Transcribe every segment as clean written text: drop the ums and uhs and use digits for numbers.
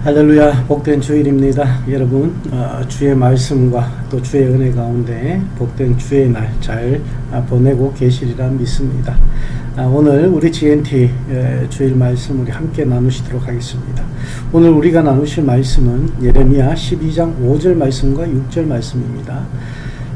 할렐루야, 복된 주일입니다. 여러분, 주의 말씀과 또 주의 은혜 가운데 복된 주의 날 잘 보내고 계시리라 믿습니다. 오늘 우리 GNT 주일 말씀 우리 함께 나누시도록 하겠습니다. 오늘 우리가 나누실 말씀은 예레미야 12장 5절 말씀과 6절 말씀입니다.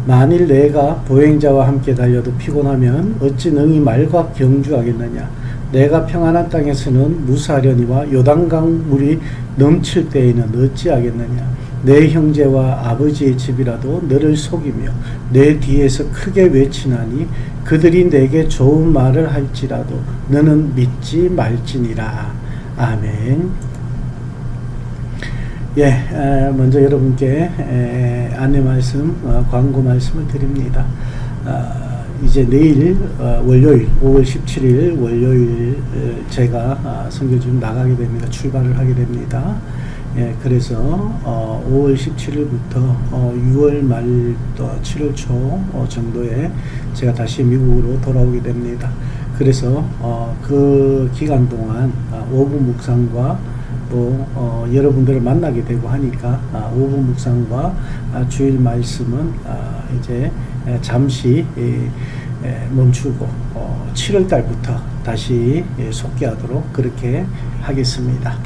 만일 내가 보행자와 함께 달려도 피곤하면 어찌 능히 말과 경주하겠느냐. 내가 평안한 땅에서는 무사하려니와 요단강 물이 넘칠 때에는 어찌하겠느냐. 내 형제와 아버지의 집이라도 너를 속이며 내 뒤에서 크게 외치나니 그들이 내게 좋은 말을 할지라도 너는 믿지 말지니라. 아멘. 먼저 여러분께 안내 말씀, 광고 말씀을 드립니다. 이제 내일 월요일 5월 17일 월요일 제가 선교 좀 나가게 됩니다. 출발을 하게 됩니다. 그래서 5월 17일부터 6월 말 또 7월 초 정도에 제가 다시 미국으로 돌아오게 됩니다. 그래서 그 기간 동안 오부 묵상과 또 여러분들을 만나게 되고 하니까 오부 묵상과 주일 말씀은 이제 잠시 멈추고 7월 달부터 다시 속개하도록 그렇게 하겠습니다.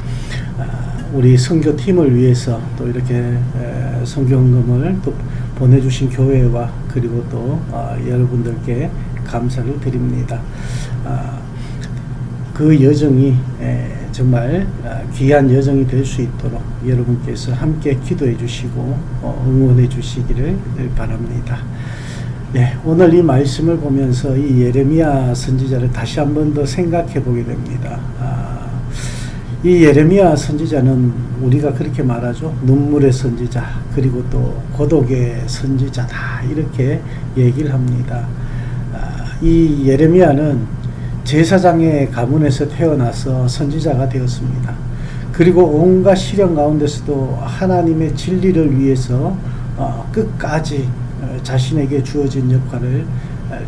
우리 선교팀을 위해서 또 이렇게 선교헌금을 또 보내주신 교회와 그리고 또 여러분들께 감사를 드립니다. 그 여정이 정말 귀한 여정이 될 수 있도록 여러분께서 함께 기도해 주시고 응원해 주시기를 바랍니다. 오늘 이 말씀을 보면서 이 예레미야 선지자를 다시 한 번 더 생각해 보게 됩니다. 이 예레미야 선지자는 우리가 그렇게 말하죠. 눈물의 선지자, 그리고 또 고독의 선지자다, 이렇게 얘기를 합니다. 이 예레미야는 제사장의 가문에서 태어나서 선지자가 되었습니다. 그리고 온갖 시련 가운데서도 하나님의 진리를 위해서 끝까지 자신에게 주어진 역할을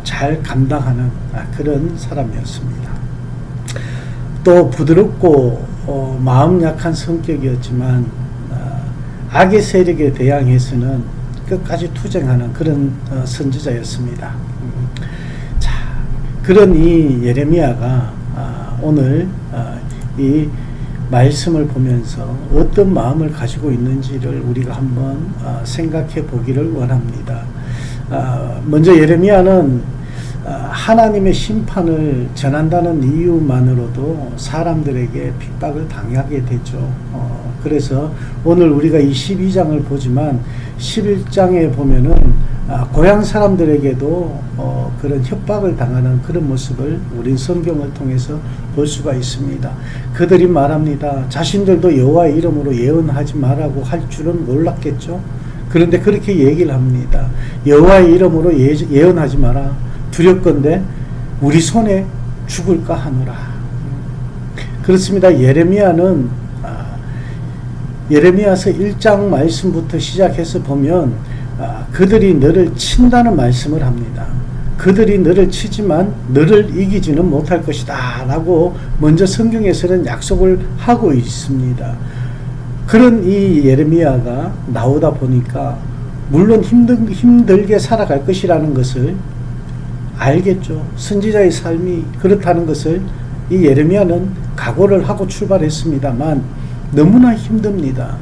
잘 감당하는 그런 사람이었습니다. 또 부드럽고 마음 약한 성격이었지만 악의 세력에 대항해서는 끝까지 투쟁하는 그런 선지자였습니다. 그런 이 예레미야가 오늘 이 말씀을 보면서 어떤 마음을 가지고 있는지를 우리가 한번 생각해 보기를 원합니다. 먼저 예레미야는 하나님의 심판을 전한다는 이유만으로도 사람들에게 핍박을 당하게 되죠. 그래서 오늘 우리가 이 12장을 보지만 11장에 보면은 고향 사람들에게도 그런 협박을 당하는 그런 모습을 우린 성경을 통해서 볼 수가 있습니다. 그들이 말합니다. 자신들도 여호와의 이름으로 예언하지 말라고 할 줄은 몰랐겠죠. 그런데 그렇게 얘기를 합니다. 여호와의 이름으로 예언하지 마라. 두렵건대 우리 손에 죽을까 하노라. 그렇습니다. 예레미야는 예레미야서 1장 말씀부터 시작해서 보면 그들이 너를 친다는 말씀을 합니다. 그들이 너를 치지만 너를 이기지는 못할 것이다 라고 먼저 성경에서는 약속을 하고 있습니다. 그런 이 예레미야가 나오다 보니까 물론 힘들게 살아갈 것이라는 것을 알겠죠. 선지자의 삶이 그렇다는 것을 이 예레미야는 각오를 하고 출발했습니다만 너무나 힘듭니다.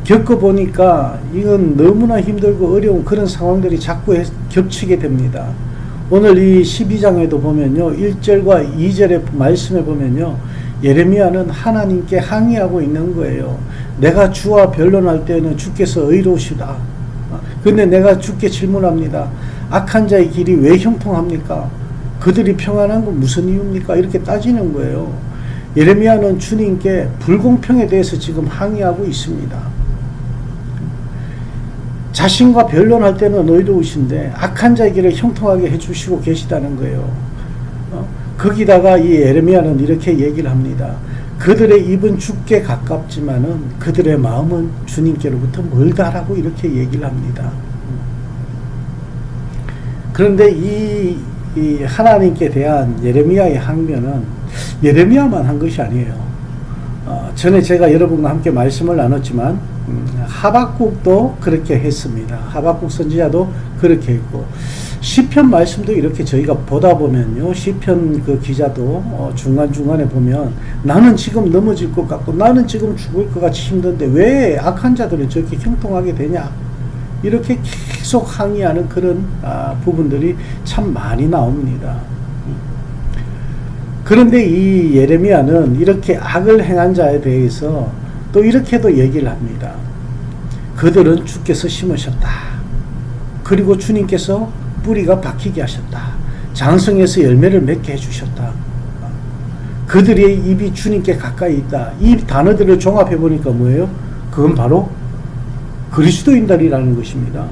겪어보니까 이건 너무나 힘들고 어려운 그런 상황들이 자꾸 겹치게 됩니다. 오늘 이 12장에도 보면요, 1절과 2절의 말씀에 보면요, 예레미야는 하나님께 항의하고 있는 거예요. 내가 주와 변론할 때는 주께서 의로우시다. 근데 내가 주께 질문합니다. 악한 자의 길이 왜 형통합니까? 그들이 평안한 건 무슨 이유입니까? 이렇게 따지는 거예요. 예레미야는 주님께 불공평에 대해서 지금 항의하고 있습니다. 자신과 변론할 때는 의로우신데 악한 자의 길을 형통하게 해주시고 계시다는 거예요. 거기다가 이 예레미야는 이렇게 얘기를 합니다. 그들의 입은 주께 가깝지만은 그들의 마음은 주님께로부터 멀다라고 이렇게 얘기를 합니다. 그런데 이 하나님께 대한 예레미야의 항변은 예레미야만 한 것이 아니에요. 전에 제가 여러분과 함께 말씀을 나눴지만 하박국도 그렇게 했습니다. 하박국 선지자도 그렇게 했고 시편 말씀도 이렇게 저희가 보다 보면요, 시편 그 기자도 중간중간에 보면 나는 지금 넘어질 것 같고 나는 지금 죽을 것 같이 힘든데 왜 악한 자들은 저렇게 형통하게 되냐, 이렇게 계속 항의하는 그런 부분들이 참 많이 나옵니다. 그런데 이 예레미야는 이렇게 악을 행한 자에 대해서 또 이렇게도 얘기를 합니다. 그들은 주께서 심으셨다. 그리고 주님께서 뿌리가 박히게 하셨다. 장성에서 열매를 맺게 해주셨다. 그들의 입이 주님께 가까이 있다. 이 단어들을 종합해 보니까 뭐예요? 그건 바로 그리스도인들이라는 것입니다.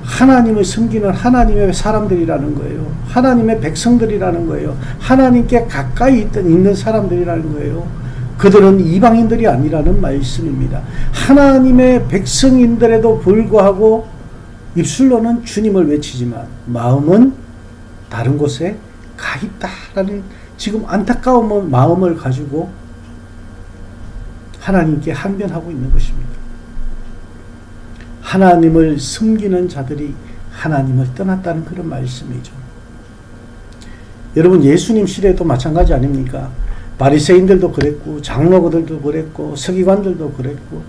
하나님을 섬기는 하나님의 사람들이라는 거예요. 하나님의 백성들이라는 거예요. 하나님께 가까이 있는 사람들이라는 거예요. 그들은 이방인들이 아니라는 말씀입니다. 하나님의 백성인들에도 불구하고 입술로는 주님을 외치지만 마음은 다른 곳에 가 있다라는 지금 안타까운 마음을 가지고 하나님께 항변하고 있는 것입니다. 하나님을 섬기는 자들이 하나님을 떠났다는 그런 말씀이죠. 여러분, 예수님 시대도 마찬가지 아닙니까? 바리새인들도 그랬고 장로들도 그랬고 서기관들도 그랬고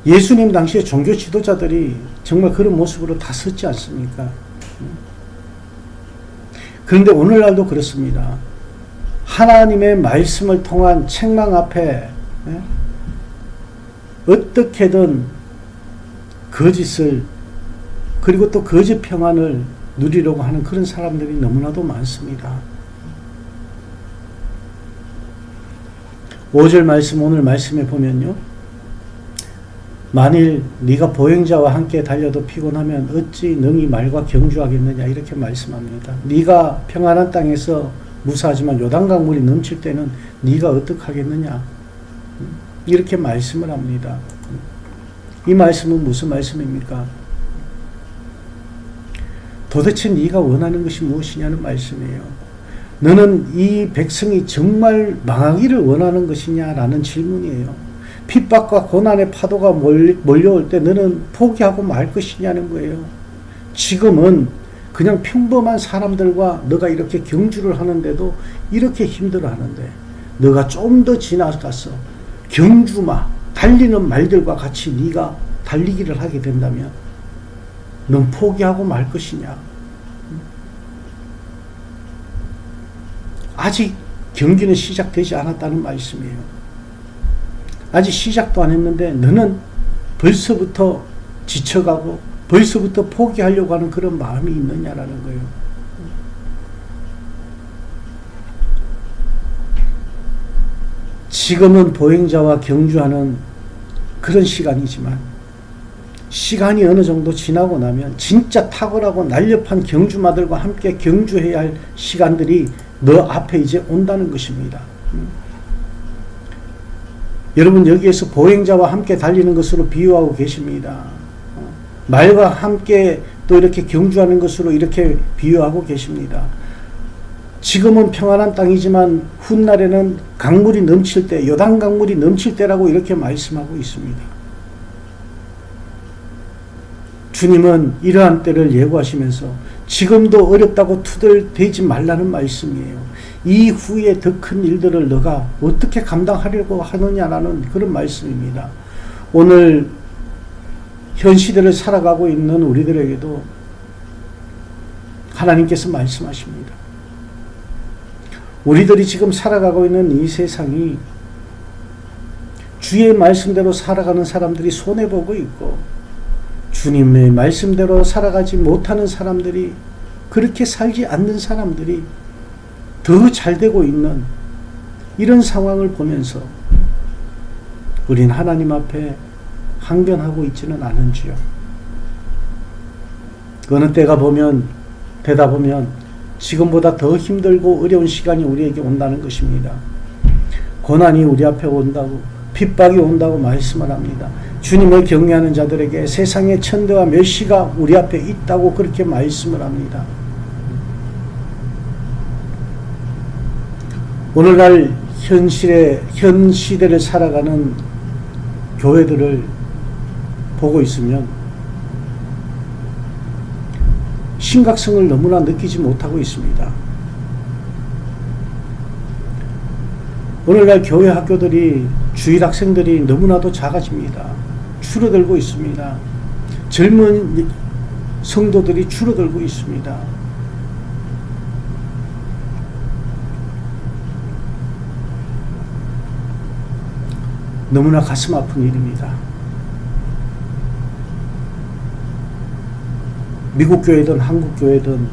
예수님 당시에 종교 지도자들이 정말 그런 모습으로 다 섰지 않습니까? 그런데 오늘날도 그렇습니다. 하나님의 말씀을 통한 책망 앞에 어떻게든 거짓을 그리고 또 거짓 평안을 누리려고 하는 그런 사람들이 너무나도 많습니다. 5절 말씀, 오늘 말씀에 보면요, 만일 네가 보행자와 함께 달려도 피곤하면 어찌 능히 말과 경주하겠느냐, 이렇게 말씀합니다. 네가 평안한 땅에서 무사하지만 요단강 물이 넘칠 때는 네가 어떡하겠느냐, 이렇게 말씀을 합니다. 이 말씀은 무슨 말씀입니까? 도대체 네가 원하는 것이 무엇이냐는 말씀이에요. 너는 이 백성이 정말 망하기를 원하는 것이냐라는 질문이에요. 핍박과 고난의 파도가 몰려올 때 너는 포기하고 말 것이냐는 거예요. 지금은 그냥 평범한 사람들과 너가 이렇게 경주를 하는데도 이렇게 힘들어하는데 너가 좀 더 지나가서 경주마, 달리는 말들과 같이 네가 달리기를 하게 된다면 넌 포기하고 말 것이냐? 아직 경기는 시작되지 않았다는 말씀이에요. 아직 시작도 안 했는데 너는 벌써부터 지쳐가고 벌써부터 포기하려고 하는 그런 마음이 있느냐라는 거예요. 지금은 보행자와 경주하는 그런 시간이지만 시간이 어느 정도 지나고 나면 진짜 탁월하고 날렵한 경주마들과 함께 경주해야 할 시간들이 너 앞에 이제 온다는 것입니다. 여러분, 여기에서 보행자와 함께 달리는 것으로 비유하고 계십니다. 말과 함께 또 이렇게 경주하는 것으로 이렇게 비유하고 계십니다. 지금은 평안한 땅이지만 훗날에는 강물이 넘칠 때, 요단 강물이 넘칠 때라고 이렇게 말씀하고 있습니다. 주님은 이러한 때를 예고하시면서 지금도 어렵다고 투덜대지 말라는 말씀이에요. 이후에 더 큰 일들을 너가 어떻게 감당하려고 하느냐라는 그런 말씀입니다. 오늘 현 시대를 살아가고 있는 우리들에게도 하나님께서 말씀하십니다. 우리들이 지금 살아가고 있는 이 세상이 주의 말씀대로 살아가는 사람들이 손해보고 있고 주님의 말씀대로 살아가지 못하는 사람들이, 그렇게 살지 않는 사람들이 더 잘되고 있는 이런 상황을 보면서 우린 하나님 앞에 항변하고 있지는 않은지요. 어느 때가 되다 보면 지금보다 더 힘들고 어려운 시간이 우리에게 온다는 것입니다. 고난이 우리 앞에 온다고, 핍박이 온다고 말씀을 합니다. 주님을 경외하는 자들에게 세상의 천대와 멸시가 우리 앞에 있다고 그렇게 말씀을 합니다. 오늘날 현 시대를 살아가는 교회들을 보고 있으면 심각성을 너무나 느끼지 못하고 있습니다. 오늘날 교회 학교들이, 주일 학생들이 너무나도 작아집니다. 줄어들고 있습니다. 젊은 성도들이 줄어들고 있습니다. 너무나 가슴 아픈 일입니다. 미국 교회든 한국 교회든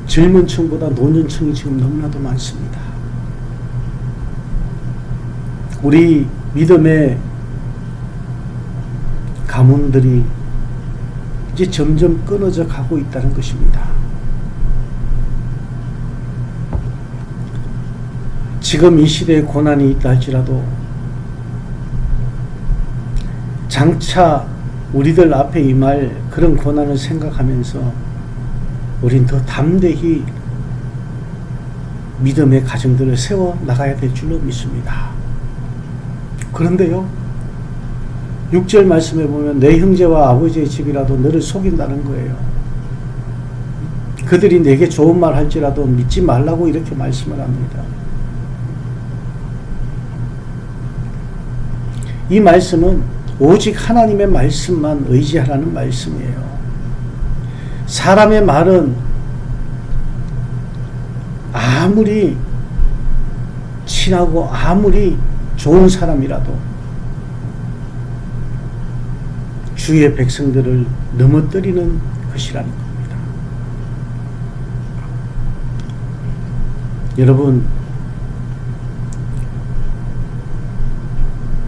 젊은 층보다 노년층이 지금 너무나도 많습니다. 우리 믿음의 가문들이 이제 점점 끊어져 가고 있다는 것입니다. 지금 이 시대에 고난이 있다 할지라도 장차 우리들 앞에 임할 그런 고난을 생각하면서 우린 더 담대히 믿음의 가정들을 세워 나가야 될 줄로 믿습니다. 그런데요, 6절 말씀에 보면 내 형제와 아버지의 집이라도 너를 속인다는 거예요. 그들이 내게 좋은 말 할지라도 믿지 말라고 이렇게 말씀을 합니다. 이 말씀은 오직 하나님의 말씀만 의지하라는 말씀이에요. 사람의 말은 아무리 친하고 아무리 좋은 사람이라도 주의 백성들을 넘어뜨리는 것이라는 겁니다. 여러분,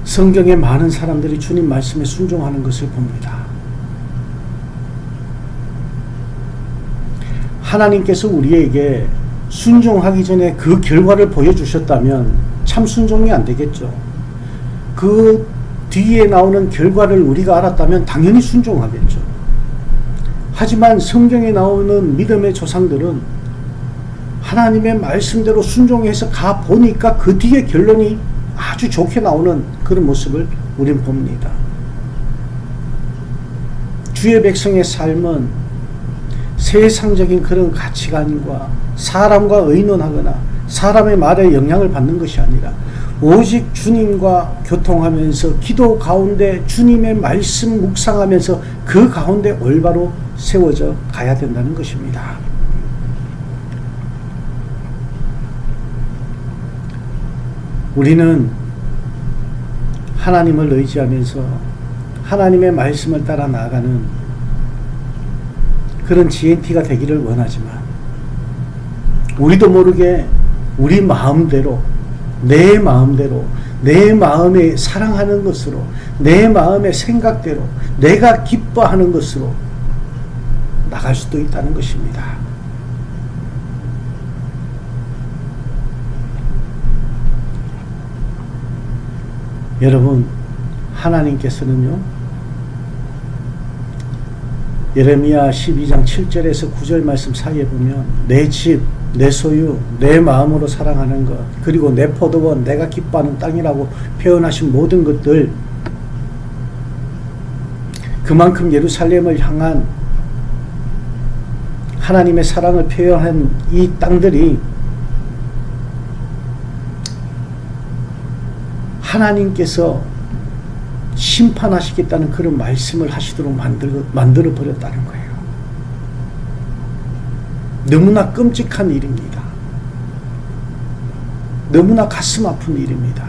성경에 많은 사람들이 주님 말씀에 순종하는 것을 봅니다. 하나님께서 우리에게 순종하기 전에 그 결과를 보여주셨다면 참 순종이 안 되겠죠. 그 뒤에 나오는 결과를 우리가 알았다면 당연히 순종하겠죠. 하지만 성경에 나오는 믿음의 조상들은 하나님의 말씀대로 순종해서 가 보니까 그 뒤에 결론이 아주 좋게 나오는 그런 모습을 우린 봅니다. 주의 백성의 삶은 세상적인 그런 가치관과 사람과 의논하거나 사람의 말에 영향을 받는 것이 아니라 오직 주님과 교통하면서 기도 가운데 주님의 말씀 묵상하면서 그 가운데 올바로 세워져 가야 된다는 것입니다. 우리는 하나님을 의지하면서 하나님의 말씀을 따라 나아가는 그런 GNT가 되기를 원하지만 우리도 모르게 우리 마음대로 내 마음대로 내 마음에 사랑하는 것으로 내 마음의 생각대로 내가 기뻐하는 것으로 나갈 수도 있다는 것입니다. 여러분, 하나님께서는요, 예레미야 12장 7절에서 9절 말씀 사이에 보면 내 집, 내 소유, 내 마음으로 사랑하는 것, 그리고 내 포도원, 내가 기뻐하는 땅이라고 표현하신 모든 것들, 그만큼 예루살렘을 향한 하나님의 사랑을 표현한 이 땅들이 하나님께서 심판하시겠다는 그런 말씀을 하시도록 만들어 버렸다는 거예요. 너무나 끔찍한 일입니다. 너무나 가슴 아픈 일입니다.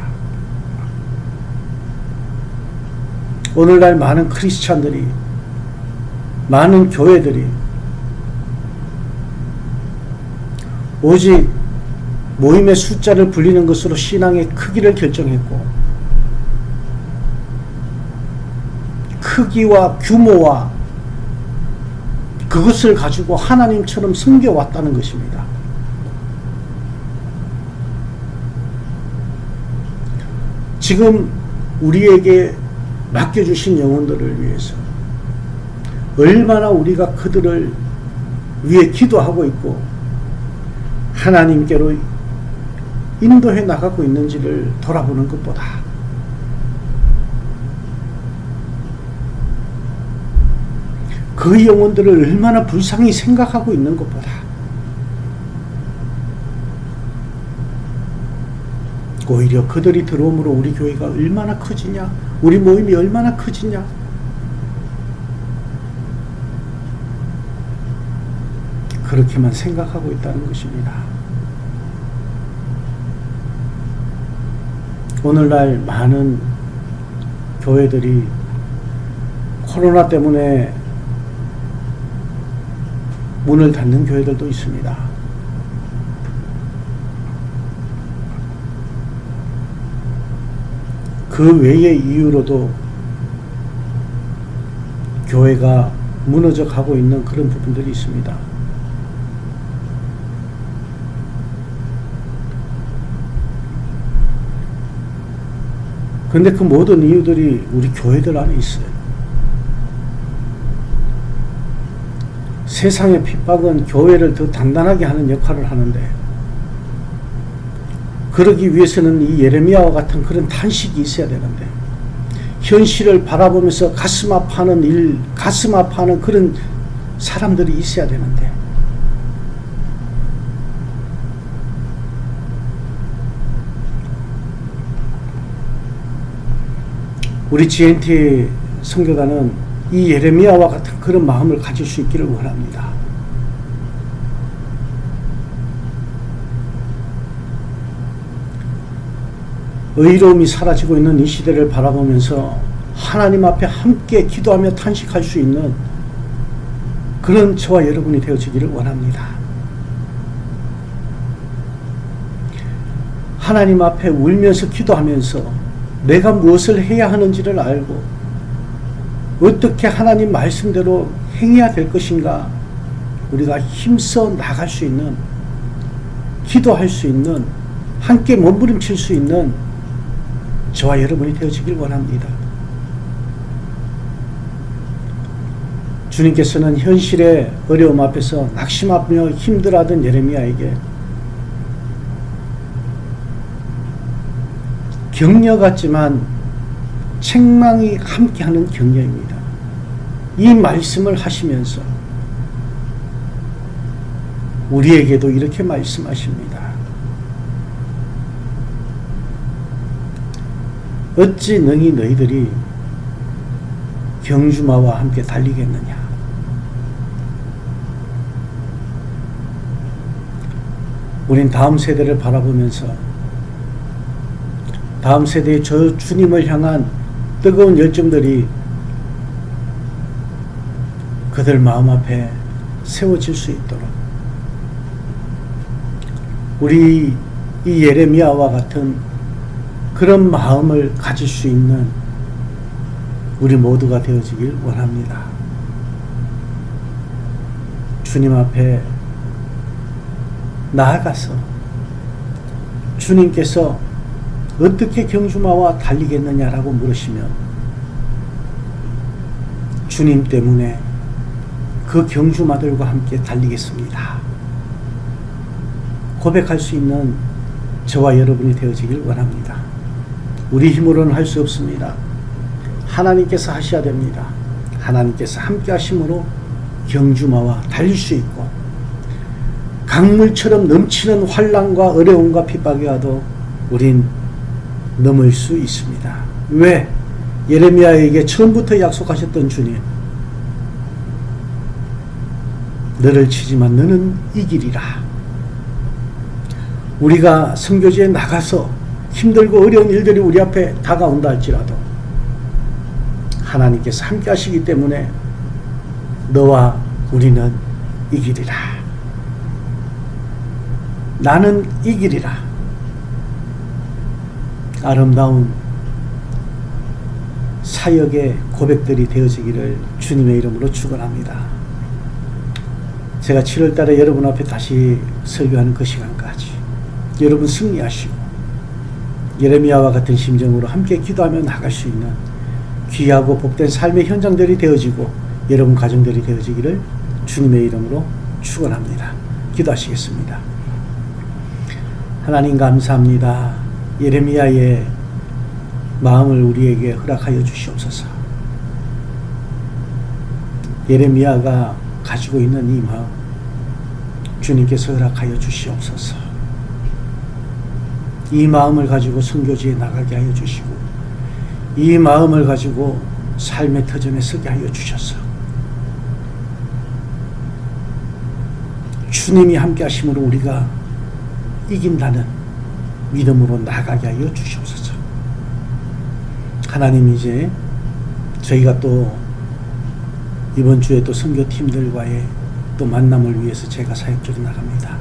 오늘날 많은 크리스찬들이, 많은 교회들이 오직 모임의 숫자를 불리는 것으로 신앙의 크기를 결정했고 크기와 규모와 그것을 가지고 하나님처럼 섬겨왔다는 것입니다. 지금 우리에게 맡겨주신 영혼들을 위해서 얼마나 우리가 그들을 위해 기도하고 있고 하나님께로 인도해 나가고 있는지를 돌아보는 것보다 그 영혼들을 얼마나 불쌍히 생각하고 있는 것보다 오히려 그들이 들어옴으로 우리 교회가 얼마나 커지냐, 우리 모임이 얼마나 커지냐, 그렇게만 생각하고 있다는 것입니다. 오늘날 많은 교회들이 코로나 때문에 문을 닫는 교회들도 있습니다. 그 외의 이유로도 교회가 무너져 가고 있는 그런 부분들이 있습니다. 그런데 그 모든 이유들이 우리 교회들 안에 있어요. 세상의 핍박은 교회를 더 단단하게 하는 역할을 하는데, 그러기 위해서는 이 예레미야와 같은 그런 탄식이 있어야 되는데, 현실을 바라보면서 가슴 아파하는 그런 사람들이 있어야 되는데, 우리 GNT 선교단은 이 예레미야와 같은 그런 마음을 가질 수 있기를 원합니다. 의로움이 사라지고 있는 이 시대를 바라보면서 하나님 앞에 함께 기도하며 탄식할 수 있는 그런 저와 여러분이 되어지기를 원합니다. 하나님 앞에 울면서 기도하면서 내가 무엇을 해야 하는지를 알고 어떻게 하나님 말씀대로 행해야 될 것인가 우리가 힘써 나갈 수 있는, 기도할 수 있는, 함께 몸부림칠 수 있는 저와 여러분이 되어지길 원합니다. 주님께서는 현실의 어려움 앞에서 낙심하며 힘들어하던 예레미야에게 격려 같지만 책망이 함께하는 격려입니다. 이 말씀을 하시면서 우리에게도 이렇게 말씀하십니다. 어찌 능히 너희들이 경주마와 함께 달리겠느냐. 우린 다음 세대를 바라보면서 다음 세대의 저 주님을 향한 뜨거운 열정들이 그들 마음 앞에 세워질 수 있도록 우리 이 예레미야와 같은 그런 마음을 가질 수 있는 우리 모두가 되어지길 원합니다. 주님 앞에 나아가서 주님께서 어떻게 경주마와 달리겠느냐라고 물으시면 주님 때문에 그 경주마들과 함께 달리겠습니다. 고백할 수 있는 저와 여러분이 되어지길 원합니다. 우리 힘으로는 할 수 없습니다. 하나님께서 하셔야 됩니다. 하나님께서 함께 하심으로 경주마와 달릴 수 있고 강물처럼 넘치는 환난과 어려움과 핍박이 와도 우린 넘을 수 있습니다. 왜? 예레미야에게 처음부터 약속하셨던 주님, 너를 치지만 너는 이기리라. 우리가 선교지에 나가서 힘들고 어려운 일들이 우리 앞에 다가온다 할지라도 하나님께서 함께 하시기 때문에 너와 우리는 이기리라. 나는 이기리라. 아름다운 사역의 고백들이 되어지기를 주님의 이름으로 축원합니다. 제가 7월 달에 여러분 앞에 다시 설교하는 그 시간까지 여러분 승리하시고 예레미야와 같은 심정으로 함께 기도하며 나갈 수 있는 귀하고 복된 삶의 현장들이 되어지고 여러분 가정들이 되어지기를 주님의 이름으로 축원합니다. 기도하시겠습니다. 하나님 감사합니다. 예레미야의 마음을 우리에게 허락하여 주시옵소서. 예레미야가 가지고 있는 이 마음 주님께서 허락하여 주시옵소서. 이 마음을 가지고 선교지에 나가게 하여 주시고 이 마음을 가지고 삶의 터전에 서게 하여 주셔서 주님이 함께 하심으로 우리가 이긴다는 믿음으로 나가게 하여 주시옵소서. 하나님, 이제 저희가 또 이번 주에 또 선교팀들과의 또 만남을 위해서 제가 사역적으로 나갑니다.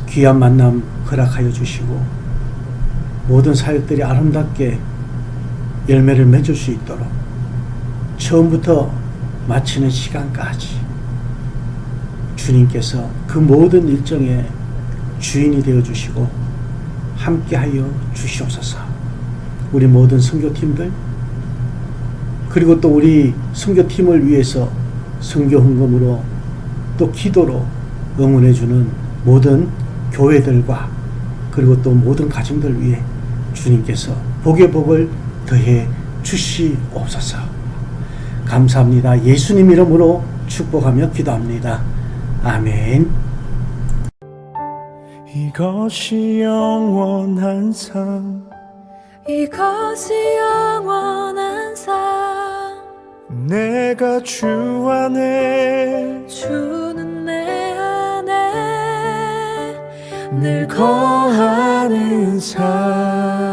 귀한 만남 허락하여 주시고 모든 사역들이 아름답게 열매를 맺을 수 있도록 처음부터 마치는 시간까지 주님께서 그 모든 일정의 주인이 되어 주시고 함께하여 주시옵소서. 우리 모든 선교팀들 그리고 또 우리 선교팀을 위해서 선교 헌금으로 또 기도로 응원해 주는 모든 교회들과 그리고 또 모든 가정들 위해 주님께서 복의 복을 더해 주시옵소서. 감사합니다. 예수님 이름으로 축복하며 기도합니다. 아멘. 이것이 영원한 삶, 이것이 영원한 삶, 내가 주 안에 주는 내 안에 늘 거하는 삶.